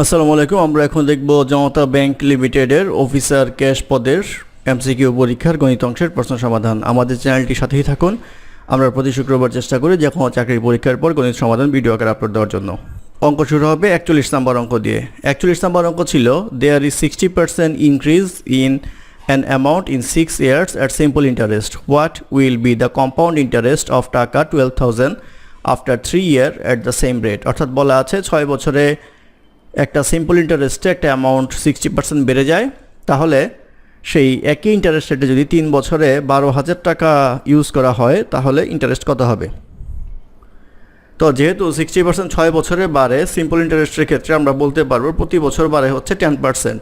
আসসালামু আলাইকুম। আমরা এখন দেখব জনতা ব্যাংক লিমিটেডের অফিসার ক্যাশ পদের এমসিকিউ পরীক্ষার গণিত অংশের প্রশ্ন সমাধান। আমাদের চ্যানেলটির সাথেই থাকুন। আমরা প্রতি শুক্রবার চেষ্টা করি যে কোনো চাকরির পরীক্ষার পর গণিত সমাধান ভিডিও আকারে আপলোড দেওয়ার জন্য। অঙ্ক শুরু হবে 41 নম্বর অঙ্ক দিয়ে। 41 নম্বর অঙ্ক ছিল there is 60% increase in an amount in 6 years at simple interest. What will be the compound interest of টাকা 12,000 after 3 years at the same rate? অর্থাৎ বলা আছে 6 বছরে একটা সিম্পল ইন্টারেস্টে একটা অ্যামাউন্ট 60% বেড়ে যায়, তাহলে সেই একই ইন্টারেস্ট রেটে যদি 3 বছরে 12,000 টাকা ইউজ করা হয় তাহলে ইন্টারেস্ট কত হবে? তো যেহেতু 60% 6 বছরে বাড়ে, সিম্পল ইন্টারেস্টের ক্ষেত্রে আমরা বলতে পারবো প্রতি বছর বাড়ে হচ্ছে 10%,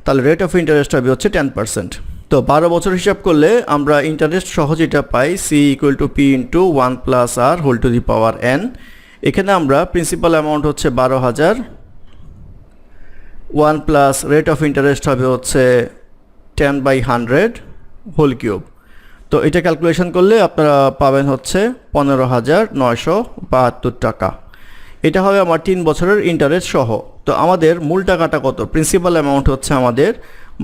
তাহলে রেট অফ ইন্টারেস্ট হবে হচ্ছে 10%। তো 12 বছর হিসাব করলে আমরা ইন্টারেস্ট সহজ এটা পাই C = P × 1 + R whole to the power n। এখানে আমরা প্রিন্সিপাল অ্যামাউন্ট হচ্ছে 12,000, 1 প্লাস রেট অফ ইন্টারেস্ট হবে হচ্ছে 10/100 হোল কিউব। তো এটা ক্যালকুলেশন করলে আপনারা পাবেন হচ্ছে 15,972 টাকা। এটা হবে আমার 3 বছরের ইন্টারেস্ট সহ। তো আমাদের মূল টাকাটা কত? প্রিন্সিপাল অ্যামাউন্ট হচ্ছে আমাদের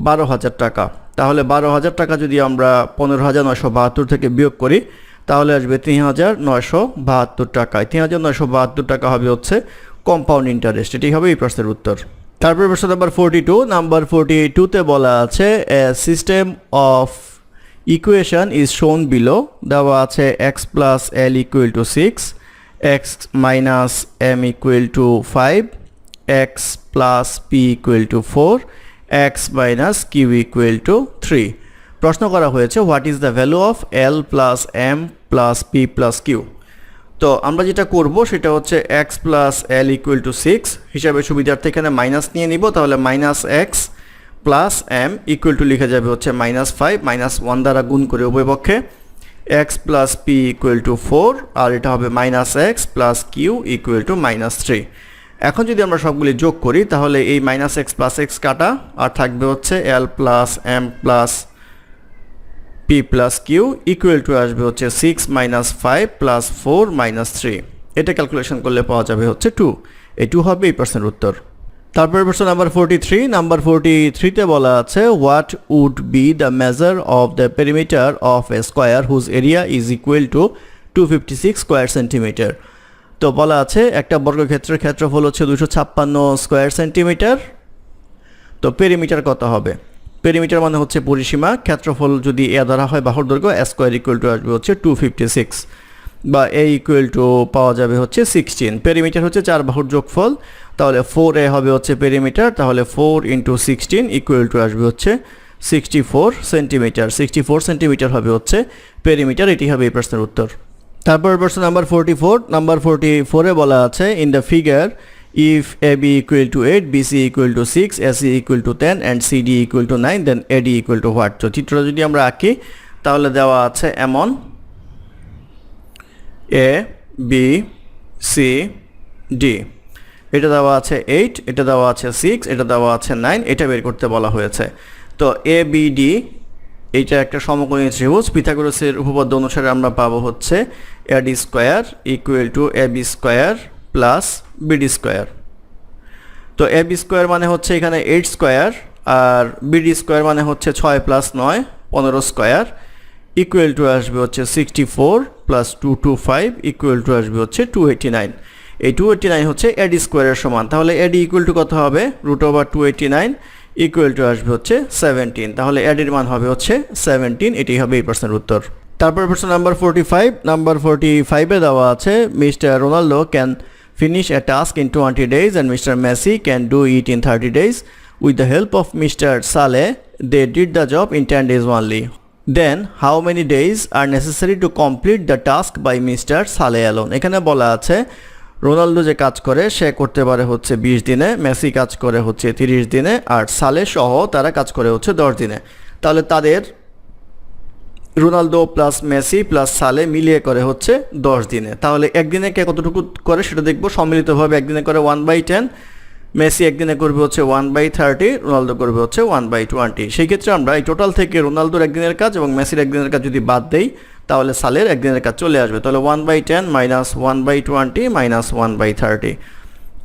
12,000 টাকা। তাহলে 12,000 টাকা যদি আমরা 15,972 থেকে বিয়োগ করি তাহলে আসবে 3,972 টাকা। 3,972 টাকা হবে হচ্ছে কম্পাউন্ড ইন্টারেস্ট। এটি হবে এই প্রশ্নের উত্তর। তারপর প্রশ্ন নাম্বার 42। নাম্বার 42তে বলা আছে a system of equation is শোন বিলো। দেওয়া আছে x + l = 6, x - m = 5, x + p = 4, x - q = 3। প্রশ্ন করা হয়েছে what is the value of l + m + p + q। তো আমরা যেটা করব সেটা হচ্ছে x + l = 6 হিসাবে সুবিধার্থে এখানে মাইনাস নিয়ে নিব, তাহলে -x + m = লিখে যাবে হচ্ছে -5 -1 দ্বারা গুণ করে উভয় পক্ষে, x + p = 4 আর এটা হবে -x + q = -3। এখন যদি আমরা সবগুলি যোগ করি তাহলে এই -x + x কাটা আর থাকবে হচ্ছে l + m + p + q আসবে হচ্ছে 6 - 5 + 4 - 3। এটা ক্যালকুলেশন করলে পাওয়া যাবে হচ্ছে 2। এই 2 হবে এই প্রশ্নের উত্তর। তারপরে প্রশ্ন নাম্বার 43। নাম্বার 43তে বলা আছে what would be the measure of the perimeter of a square whose area is equal to 256 square centimetre. তো বলা আছে একটা বর্গক্ষেত্রের ক্ষেত্রফল হচ্ছে 256 স্কোয়ার সেন্টিমিটার। তো পেরিমিটার কত হবে? পেরিমিটার মানে হচ্ছে পরিসীমা। ক্ষেত্রফল যদি এ ধরা হয় বাহুর দৈর্ঘ্য, স্কোয়ার = আসবে হচ্ছে 256 বা a = পাওয়া যাবে হচ্ছে 16। পেরিমিটার হচ্ছে 4 বাহুর যোগফল, তাহলে 4a হবে হচ্ছে পেরিমিটার, তাহলে 4 × 16 আসবে হচ্ছে 64 সেন্টিমিটার। 64 সেন্টিমিটার হবে হচ্ছে পেরিমিটার। এটি হবে এই প্রশ্নের উত্তর। তারপর প্রশ্ন নাম্বার 44। নাম্বার 44-এ বলা আছে in the figure if AB = 8, BC = 6, AC = 10 and CD = 9 then AD = what? তো চিত্রটা যদি আমরা আঁকি তাহলে দেওয়া আছে এমন A B C D, এটা দেওয়া আছে 8, এটা দেওয়া আছে 6, এটা দেওয়া আছে 9, এটা বের করতে বলা হয়েছে। তো ABD এইটা একটা সমকোণী ত্রিভুজ। পিথাগোরাসের উপপাদ্য অনুসারে আমরা পাবো হচ্ছে AD² = AB² + BD²। তো AB² মানে হচ্ছে এখানে 8² আর BD² মানে হচ্ছে 6 + 9 15² আসবে হচ্ছে 64 + 225 আসবে হচ্ছে 289। এই 289 হচ্ছে AD² এর সমান। তাহলে AD = কত হবে? √289 আসবে হচ্ছে 17। তাহলে AD এর মান হবে হচ্ছে 17। এটাই হবে এই প্রশ্নের উত্তর। তারপর প্রশ্ন নাম্বার 45। নাম্বার 45-এ দেওয়া আছে mister Ronaldo can finish a task in 20 days and Mr. Messi can do it in 30 days. With the help of Mr. Saleh, they did the job in 10 days only. Then, how many days are necessary to complete the task by Mr. Saleh alone? এখানে বলা আছে Ronaldo যে কাজ করে সে করতে পারে হচ্ছে 20 দিনে, মেসি কাজ করে হচ্ছে 30 দিনে আর সালে সহ তারা কাজ করে হচ্ছে 10 দিনে। তাহলে তাদের রোনালদো প্লাস মেসি প্লাস সালে মিলিয়ে করে হচ্ছে 10 দিনে। তাহলে একদিনে কে কতটুকু করে সেটা দেখবো। সম্মিলিতভাবে একদিনে করে 1/10, মেসি একদিনে করবে হচ্ছে 1/30, রোনালদো করবে হচ্ছে 1/20। সেই ক্ষেত্রে আমরা এই টোটাল থেকে রোনালদোর একদিনের কাজ এবং মেসির একদিনের কাজ যদি বাদ দেই তাহলে সালের একদিনের কাজ চলে আসবে। তাহলে 1/10 - 1/20 - 1/30।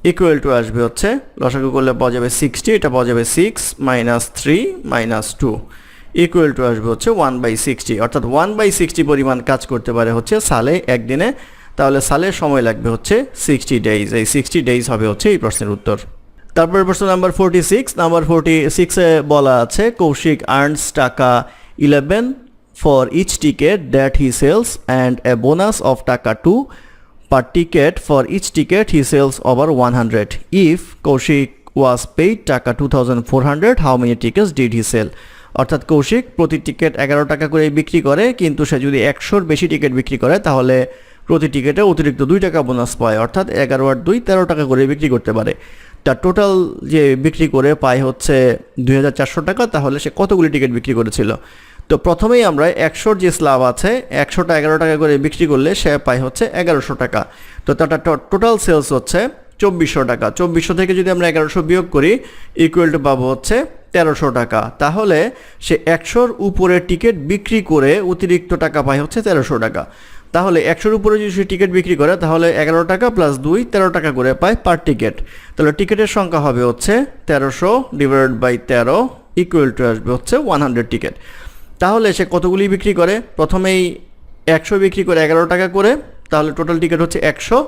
ইকুয়াল টু আসবে হচ্ছে লসাগু করলে পাওয়া যাবে 60, এটা পাওয়া যাবে 6 মাইনাস 3 মাইনাস 2 ইকুয়াল টু আসবে হচ্ছে 1/60, অর্থাৎ 1/60 পরিমাণ কাজ করতে পারে হচ্ছে সালে একদিনে। তাহলে সালের সময় লাগবে হচ্ছে 60 ডেইজ। এই 60 ডেইজ হবে হচ্ছে এই প্রশ্নের উত্তর। তারপরে প্রশ্ন নাম্বার 46, নাম্বার 46-এ বলা আছে কৌশিক আর্নস টাকা 11 for each ticket that he sells and a bonus of টাকা 2 per ticket for each ticket he sells over 100. If Kaushik was paid টাকা 2400, how many tickets did he sell? অর্থাৎ কৌশিক প্রতি ticket 11 টাকা করে বিক্রি করে, কিন্তু সে যদি 100-র বেশি টিকিট বিক্রি করে তাহলে প্রতি টিকিটে অতিরিক্ত 2 টাকা বোনাস পায়, অর্থাৎ 11 আর 2 13 টাকা করে বিক্রি করতে পারে। তার টোটাল যে বিক্রি করে পায় হচ্ছে 2400 টাকা। তাহলে সে কতগুলি টিকিট বিক্রি করেছিল? তো প্রথমেই আমরা 100-র যে স্ল্যাব আছে 100টা 11 টাকা করে বিক্রি করলে সে পায় হচ্ছে 1100 টাকা। তো তার টোটাল সেলস হচ্ছে 2400 টাকা। 2400 থেকে যদি আমরা 1100 বিয়োগ করি ইকুয়াল টু পাবো হচ্ছে 1300 টাকা। তাহলে সে 100-র উপরে টিকিট বিক্রি করে অতিরিক্ত টাকা পায় হচ্ছে 1300 টাকা। তাহলে 100-র উপরে যদি সে টিকিট বিক্রি করে তাহলে 11 টাকা প্লাস 2 13 টাকা করে পায় পার টিকিট। তাহলে টিকিটের সংখ্যা হবে হচ্ছে 1300 ডিভাইডেড বাই 13 ইকুয়াল টু আসবে হচ্ছে 100 টিকিট। তাহলে সে কতগুলি বিক্রি করে? প্রথমেই 100 বিক্রি করে 11 টাকা করে, তাহলে টোটাল টিকিট হচ্ছে 100,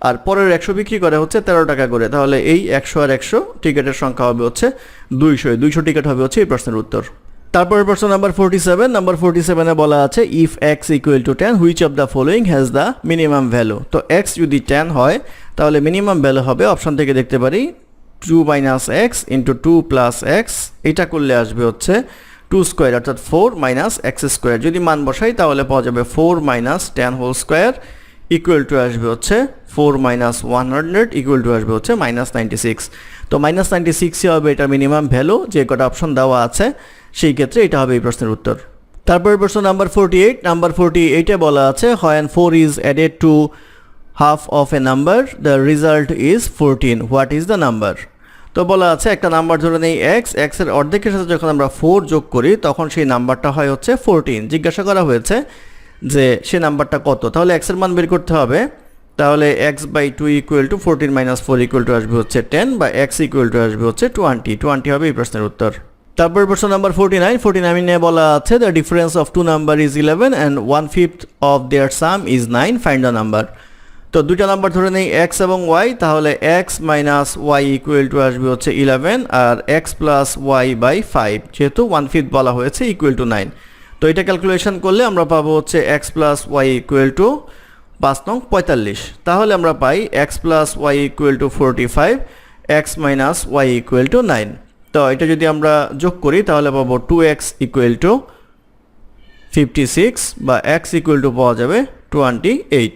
আর পরের 100 বিক্রি করে হচ্ছে 13 টাকা করে। তাহলে এই 100 আর 100 টিকিটের সংখ্যা হবে হচ্ছে 200 টিকিট হবে হচ্ছে এই প্রশ্নের উত্তর। তারপরে প্রশ্ন নাম্বার 47, নাম্বার 47-এ বলা আছে if x equal to 10 which of the following has the minimum value. তো x যদি 10 হয় তাহলে মিনিমাম ভ্যালু হবে, অপশন থেকে দেখতে পারি 2 minus x into 2 plus x, এটা করলে আসবে হচ্ছে 2 স্কোয়ার, অর্থাৎ 4 মাইনাস এক্স স্কোয়ার। যদি মান বসাই তাহলে পাওয়া যাবে 4 minus 10 whole square equal to আসবে হচ্ছে 4 মাইনাস 100 ইকুয়াল টু আসবে হচ্ছে মাইনাস 96। তো মাইনাস 96 হবে এটা মিনিমাম ভ্যালু, যে কটা অপশন দেওয়া আছে সেই ক্ষেত্রে এটা হবে এই প্রশ্নের উত্তর। তারপরে প্রশ্ন নাম্বার 48, নাম্বার 48-এ বলা আছে when 4 is added to half of a number the result is 14, what is the number? তো বলা আছে একটা নাম্বার ধরে নেই এক্স, এক্সের অর্ধেকের সাথে যখন আমরা 4 যোগ করি তখন সেই নাম্বারটা হয় হচ্ছে 14। জিজ্ঞাসা করা হয়েছে যে সে নাম্বারটা কত, তাহলে এক্সের মান বের করতে হবে। তাহলে x by 2 equal to 14 minus 4 equal to আসবে হচ্ছে 10, বা x ইকুয়াল টু আসবে হচ্ছে 20 হবে এই প্রশ্নের উত্তর। তারপর প্রশ্ন নাম্বার 49-49-এ বলা আছে the difference of two number is 11 and 1/5 of their sum is 9, find the number. তো দুইটা নাম্বার ধরে নেই x এবং y, তাহলে x minus y equal to আসবে হচ্ছে 11 আর x প্লাস y বাই 5, যেহেতু 1/5 বলা হয়েছে ইকুয়াল টু 9। তো এটা ক্যালকুলেশন করলে আমরা পাবো হচ্ছে x plus y equal to 5 নং 45। তাহলে আমরা পাই x plus y equal to 45, x minus y equal to 9। তো এটা যদি আমরা যোগ করি তাহলে পাবো 2x ইকুয়াল টু 56, বা x ইকুয়াল টু পাওয়া যাবে 28।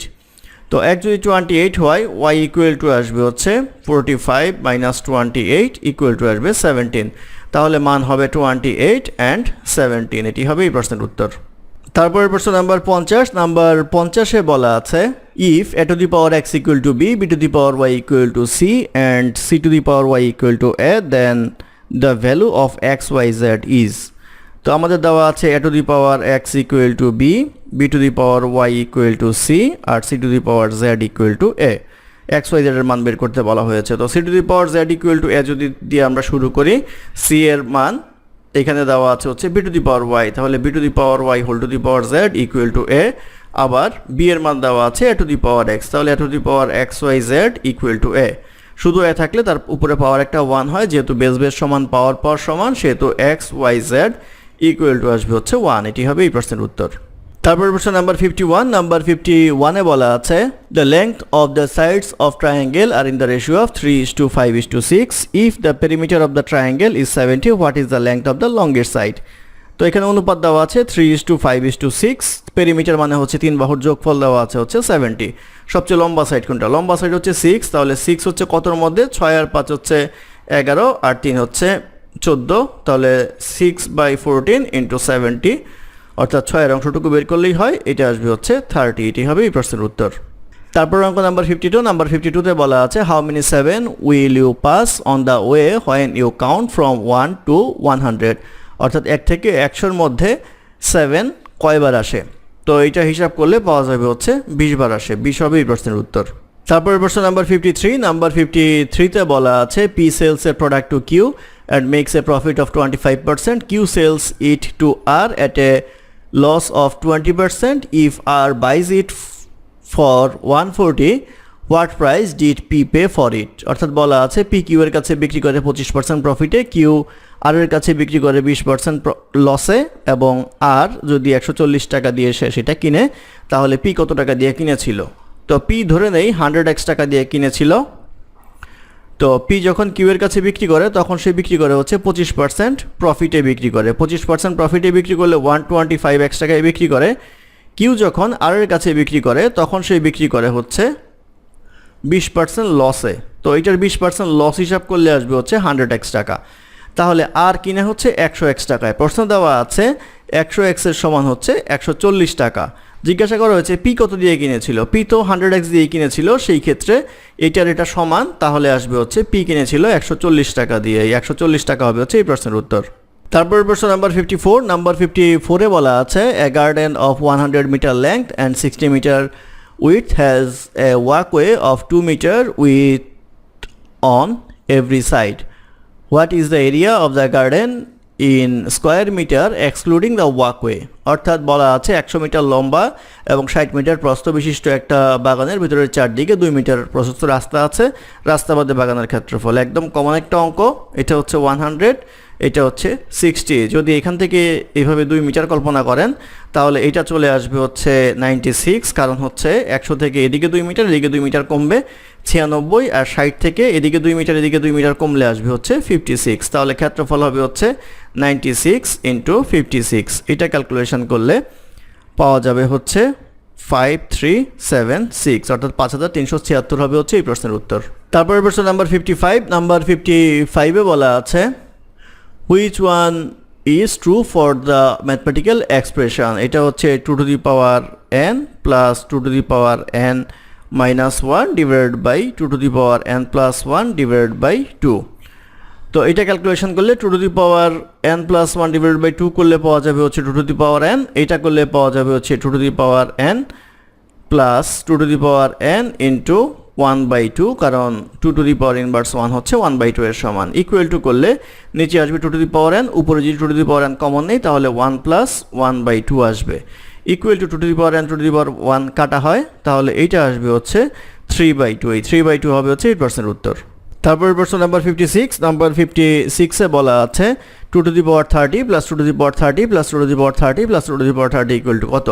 তো x যদি 28 হয় y ইকুয়াল টু আসবে হচ্ছে 45 মাইনাস 28 ইকুয়াল টু আসবে 17। তাহলে মান হবে 28 অ্যান্ড 17, এটি হবে এই প্রশ্নের উত্তর। তারপরে প্রশ্ন নাম্বার 50, নাম্বার 50-এ বলা আছে if a to the power x equal to b, b to the power y equal to c and c to the power y equal to a, then the value of x y z is। তো আমাদের দেওয়া আছে a to the power x equal to b, b to the power y equal to c R c to the power z equal to a। x y z এর মান বের করতে বলা হয়েছে। তো c to the power z equal to a যদি দিয়ে আমরা শুরু করি, c এর মান এখানে দেওয়া আছে হচ্ছে b to the power y, তাহলে b to the power y whole to the power z equal to a। আবার b এর মান দেওয়া আছে a to the power x, তাহলে a to the power x y z equal to a। শুধু a থাকলে তার উপরে পাওয়ার একটা 1 হয়, যেহেতু বেস সমান পাওয়ার সমান সেহেতু x y z equal to আসবে হচ্ছে 1, এটি হবে এই প্রশ্নের উত্তর। তারপর প্রশ্ন নাম্বার 51, নাম্বার 51-এ বলা আছে the length of the sides of triangle are in the ratio of 3:5:6, if the perimeter of the triangle is 70, what is the length of the longest side. তো এখানে অনুপাত দেওয়া আছে 3:5:6, পেরিমিটার মানে হচ্ছে 3 বাহুর যোগফল দেওয়া আছে হচ্ছে 70। সবচেয়ে লম্বা সাইড কোনটা? লম্বা সাইড হচ্ছে 6, তাহলে 6 হচ্ছে কতর মধ্যে? 6 আর 5 হচ্ছে 11 আর 3 হচ্ছে 14, তাহলে 6/14 ইন্টু 70, অর্থাৎ 6 এর অংশটুকু বের করলেই হয়, এটা আসবে হচ্ছে 30, এটি হবে এই প্রশ্নের উত্তর। তারপর অঙ্ক নাম্বার 52, নাম্বার 52-তে বলা আছে how many 7 will you pass on the way when you count from 1 to 100, অর্থাৎ 1 থেকে 100-র মধ্যে 7 কয়বার আসে? তো এইটা হিসাব করলে পাওয়া যাবে হচ্ছে 20 বার আসে, 20 হবে এই প্রশ্নের উত্তর। তারপর প্রশ্ন নাম্বার 53, নাম্বার 53তে বলা আছে P sells a product to Q and makes a profit of 25%. Q sells it to R at a loss of 20%. If R buys it for 140, what price did P pay for it? অর্থাৎ বলা আছে P Q এর কাছে বিক্রি করে 25% প্রফিটে, Q R এর কাছে বিক্রি করে 20% লসে, এবং R যদি 140 টাকা দিয়ে সে সেটা কিনে, তাহলে P কত টাকা দিয়ে কিনেছিল? তো P ধরে নেই 100x টাকা দিয়ে কিনেছিল। তো পি যখন কিউ এর কাছে বিক্রি করে তখন সে বিক্রি করে হচ্ছে 25% প্রফিটে বিক্রি করে। 25% প্রফিটে বিক্রি করলে 125x টাকায় বিক্রি করে। কিউ যখন আর এর কাছে বিক্রি করে তখন সে বিক্রি করে হচ্ছে 20% লসে। তো এটার 20% লস হিসাব করলে আসবে হচ্ছে 100x টাকা। তাহলে আর কিনে হচ্ছে 100x টাকায়। প্রশ্ন দেওয়া আছে 100x এর সমান হচ্ছে 140 টাকা। জিজ্ঞাসা করা হয়েছে পি কত দিয়ে কিনেছিল? পি তো 100x দিয়ে কিনেছিল, সেই ক্ষেত্রে এটার এটা সমান, তাহলে আসবে হচ্ছে পি কিনেছিল 140 টাকা দিয়ে। এই 140 টাকা হবে হচ্ছে এই প্রশ্নের উত্তর। তারপর প্রশ্ন নাম্বার 54, নাম্বার 54-এ বলা আছে a garden of 100 metre length and 60 metre width has a walkway of 2 metre width on every side. What is the area of the garden in square metre excluding the walkway? অর্থাৎ বলা আছে 100 metre লম্বা এবং 60 metre প্রস্থ বিশিষ্ট একটা বাগানের ভিতরের চারদিকে 2 মিটার প্রশস্ত রাস্তা আছে, রাস্তা বাদে বাগানের ক্ষেত্রফল। একদম কমন একটা অঙ্ক। এটা হচ্ছে 100, এটা হচ্ছে 60। যদি এখান থেকে এইভাবে 2 মিটার কল্পনা করেন তাহলে এটা চলে আসবে হচ্ছে 96, কারণ হচ্ছে 100 থেকে এদিকে 2 মিটার, এদিকে 2 মিটার কমবে 96, আর 60 থেকে এদিকে 2 মিটার, এদিকে 2 মিটার কমলে আসবে হচ্ছে 56। তাহলে ক্ষেত্রফল হবে হচ্ছে 96 ইন্টু 56। এটা ক্যালকুলেশন করলে পাওয়া যাবে হচ্ছে 5376, অর্থাৎ 5376 হবে হচ্ছে এই প্রশ্নের উত্তর। তারপরে প্রশ্ন নাম্বার 55, নাম্বার 55-এ বলা আছে which one is true for the mathematical expression? এটা হচ্ছে 2 to the power n plus 2 to the power n minus 1 divided by 2 to the power n plus 1 divided by 2। তো এটা ক্যালকুলেশন করলে 2 to the power n plus 1 divided by 2 করলে পাওয়া যাবে হচ্ছে 2 to the power n, এটা করলে পাওয়া যাবে হচ্ছে 2 to the power n plus 2 to the power n into 1/2, কারণ 2 to the power inverse 1 হচ্ছে 1/2 এর সমান। ইকুয়াল টু করলে নিচে আসবে 2 to the power n, উপরে যদি 2 to the power n common নেই তাহলে 1 plus 1/2 আসবে। Equal to 2 to the power n 2 to the power 1 কাটা হয়, তাহলে এইটা আসবে হচ্ছে 3/2। এই 3/2 হবে হচ্ছে এই প্রশ্নের উত্তর। তারপর প্রশ্ন নাম্বার 56, নাম্বার 56-এ বলা আছে 2 to the power 30 plus 2 to the power 30 plus 2 to the power 30 plus 2 to the power 30 equal to কত?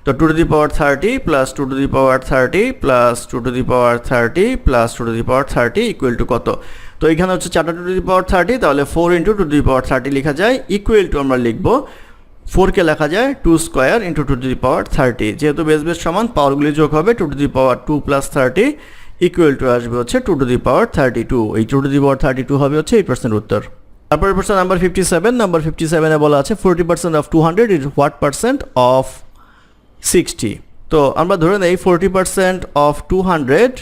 তো 2 to the power 30 plus 2 to the power 30 plus 2 to the power 30 plus 2 to the power 30 equal to কত? তো এখানে হচ্ছে 4টা 2 to the power 30, তাহলে 4 into 2 to the power 30 লেখা যায়। ইকুয়াল টু আমরা লিখবো 4কে লেখা যায় 2 square into 2 to the power 30। যেহেতু বেস বেস সমান, পাওয়ারগুলি যোগ হবে 2 to the power 2 plus 30 equal to আসবে হচ্ছে 2 to the power 32। এই 2 to the power 32 হবে হচ্ছে এই প্রশ্নের উত্তর। তারপরে প্রশ্ন নাম্বার 57, নাম্বার 57-এ বলা আছে 40% of 200 is what percent of 60? তো আমরা ধরে নেই 40% of 200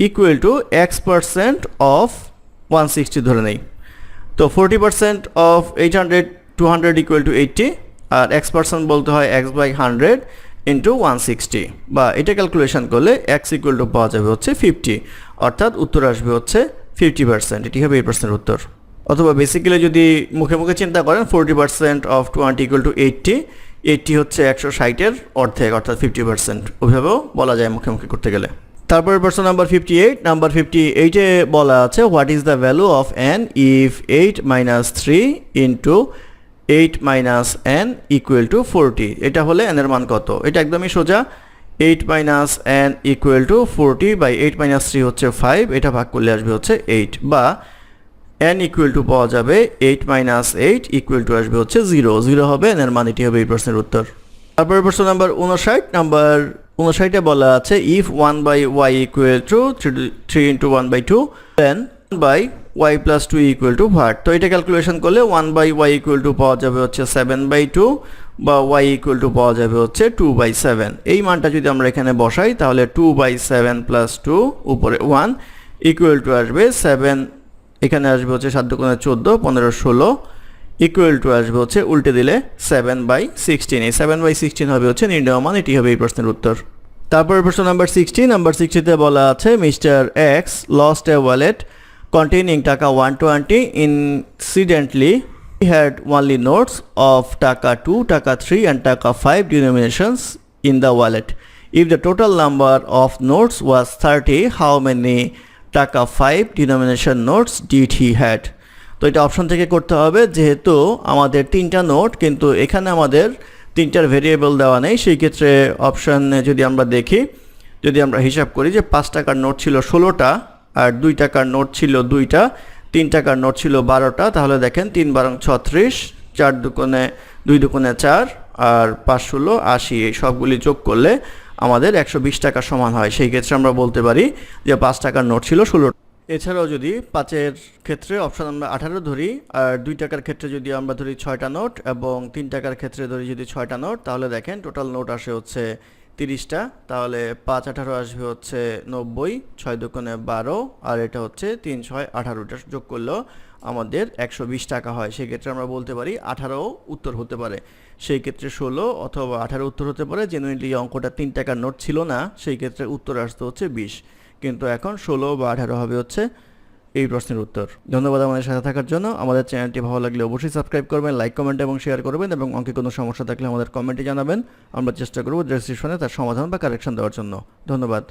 equal two x% of 160 ধরে নেই। তো 40% of 800 200 ইকুয়াল টু 80, আর x% বলতে হয় x by 100 ইন্টু 160, বা এটা ক্যালকুলেশন করলে x ইকুয়াল টু পাওয়া যাবে হচ্ছে 50, অর্থাৎ উত্তর আসবে হচ্ছে 50%। এটি হবে এই প্রশ্নের উত্তর। অথবা বেসিক্যালি যদি মুখে মুখে চিন্তা করেন 40% of 200 ইকুয়াল টু 80 হচ্ছে 160-এর অর্ধেক, অর্থাৎ 50%, ওইভাবেও বলা যায় মুখে মুখে করতে গেলে। তারপরে প্রশ্ন নাম্বার 58, নাম্বার 58-এ বলা আছে what is the value of n if 8 minus 3 into 8 minus n equal to 40? এটা হলে n এর মান কত? এটা একদমই সোজা। 8 minus n equal to 40 by 8 minus 3 হচ্ছে 5, এটা ভাগ করলে আসবে হচ্ছে 8, বা n ইকুয়াল টু পাওয়া যাবে 8 minus 8 ইকুয়াল টু আসবে হচ্ছে 0 হবে n এর মান। এটি হবে এই প্রশ্নের উত্তর। তারপরে প্রশ্ন নাম্বার 59, নাম্বার 59-এ বলা আছে if 1 by y equal to 3 into 1/2 then 1 by y plus 2 equal two what? তো এটা ক্যালকুলেশন করলে 1 by y ইকুয়াল টু পাওয়া যাবে হচ্ছে 7/2, বা y ইকুয়াল টু পাওয়া যাবে হচ্ছে 2/7। এই মানটা যদি আমরা এখানে বসাই তাহলে 2/7 plus 2 উপরে 1 ইকুয়াল টু আসবে 7, এখানে আসবে হচ্ছে 7 দুগুণে 14 15 16 ইকুয়াল টু আসবে হচ্ছে উল্টে দিলে 7/16। এই 7/16 হবে হচ্ছে নির্ণয় মান। এটি হবে এই প্রশ্নের উত্তর। তারপরে প্রশ্ন নাম্বার 60, নাম্বার 60তে বলা আছে মিস্টার এক্স লস্ট এ ওয়ালেট containing টাকা 120 incidentally he had only notes of টাকা 2, টাকা 3 and টাকা 5 denominations in the wallet. If the total number of notes was 30, how many টাকা 5 denomination notes did he had? তো এটা option থেকে করতে হবে, যেহেতু আমাদের তিনটা নোট কিন্তু এখানে আমাদের তিনটার ভেরিয়েবল দেওয়া নেই, সেই ক্ষেত্রে অপশানে যদি আমরা দেখি, যদি আমরা হিসাব করি যে 5 টাকার নোট ছিল 16টা আর 2 টাকার নোট ছিল 2টা, 3 টাকার নোট ছিল 12টা, তাহলে দেখেন 3 বারং 36, 4 দুগুণে 2 দুগুণে 4 আর 5 16 80, এই সবগুলি যোগ করলে আমাদের 120 টাকা সমান হয়। সেই ক্ষেত্রে আমরা বলতে পারি যে 5 টাকার নোট ছিল 16। এছাড়াও যদি 5-এর ক্ষেত্রে অপশন আমরা 18 ধরি, আর 2 টাকার ক্ষেত্রে যদি আমরা ধরি 6টা নোট এবং 3 টাকার ক্ষেত্রে ধরি যদি 6টা নোট, তাহলে দেখেন টোটাল নোট আসে হচ্ছে 30টা, তাহলে 5 18 আসবে হচ্ছে 90, 6 দুগুণে 12 আর এটা হচ্ছে 3 6 18টা যোগ করলেও আমাদের 120 টাকা হয়। সেই ক্ষেত্রে আমরা বলতে পারি 18 উত্তর হতে পারে। সেই ক্ষেত্রে 16 অথবা 18 উত্তর হতে পারে। জেনুইনলি অঙ্কটা 3 টাকার নোট ছিল না, সেই ক্ষেত্রে উত্তর আসতে হচ্ছে 20, কিন্তু এখন 16 বা 18 হবে হচ্ছে এই প্রশ্নের উত্তর। ধন্যবাদ আমাদের সাথে থাকার জন্য। আমাদের চ্যানেলটি ভালো লাগলে অবশ্যই সাবস্ক্রাইব করবেন, লাইক কমেন্ট এবং শেয়ার করবেন, এবং অঙ্কে কোনো সমস্যা থাকলে আমাদের কমেন্টে জানাবেন। আমরা চেষ্টা করব ডেসক্রিপশনে তার সমাধান বা কারেকশন দেওয়ার জন্য। ধন্যবাদ।